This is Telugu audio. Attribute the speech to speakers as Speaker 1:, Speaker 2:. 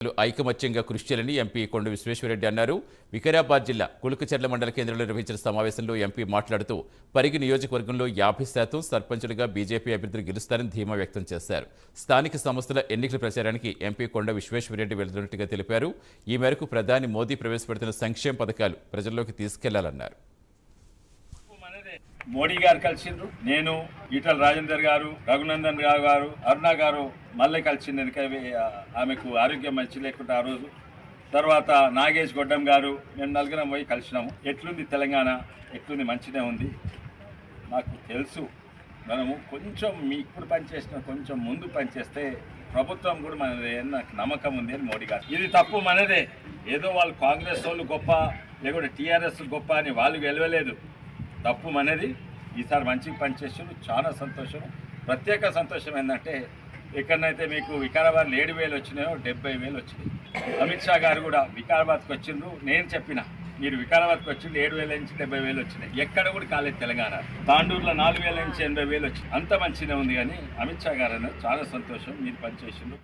Speaker 1: ఐకమత్యంగా కృషి చేయాలని ఎంపీ కొండ విశ్వేశ్వరరెడ్డి అన్నారు. వికారాబాద్ జిల్లా కులుకచెర్ల మండల కేంద్రంలో నిర్వహించిన సమావేశంలో ఎంపీ మాట్లాడుతూ పరిగి నియోజకవర్గంలో 50% సర్పంచులుగా బీజేపీ అభ్యర్థులు గెలుస్తారని ధీమా వ్యక్తం చేశారు. స్థానిక సంస్థల ఎన్నికల ప్రచారానికి ఎంపీ కొండ విశ్వేశ్వరరెడ్డి వెళ్తున్నట్టుగా తెలిపారు. ఈ మేరకు ప్రధాని మోదీ ప్రవేశపెడుతున్న సంక్షేమ పథకాలు ప్రజల్లోకి తీసుకెళ్లాలన్నారు.
Speaker 2: మోడీ గారు కలిసిండ్రు, నేను ఈటల రాజేందర్ గారు, రఘునందన్ రావు గారు, అరుణ గారు మళ్ళీ కలిసిండు. ఆమెకు ఆరోగ్యం మంచి లేకుండా ఆ రోజు తర్వాత నాగేష్ గొడ్డం గారు మేము నలుగురం పోయి కలిసినాము. ఎట్లుంది తెలంగాణ, ఎట్లుంది, మంచిగా ఉంది. నాకు తెలుసు మనము కొంచెం ఇప్పుడు పనిచేసిన కొంచెం ముందు పనిచేస్తే ప్రభుత్వం కూడా మనదే నాకు నమ్మకం ఉంది అని మోడీ గారు. ఇది తప్పు మనదే. ఏదో వాళ్ళు కాంగ్రెస్ వాళ్ళు గొప్ప లేకుంటే టీఆర్ఎస్ గొప్ప అని వాళ్ళు గెలవలేదు. తప్పు మనది. ఈసారి మంచిగా పనిచేసారు, చాలా సంతోషం. ప్రత్యేక సంతోషం ఏంటంటే ఎక్కడనైతే మీకు వికారాబాద్లో 7,000 వచ్చినాయో 70,000 వచ్చినాయి. అమిత్ షా గారు కూడా వికారాబాద్కి వచ్చిండ్రు. నేను చెప్పిన మీరు వికారాబాద్కి వచ్చిండు 7,000 నుంచి 70,000 వచ్చినాయి. ఎక్కడ కూడా కాలేదు తెలంగాణ. తాండూరులో 4,000 నుంచి 80,000 వచ్చింది. అంత మంచిగా ఉంది. కానీ అమిత్ షా గారు అన్నారు చాలా సంతోషం మీరు పనిచేసిండ్రు.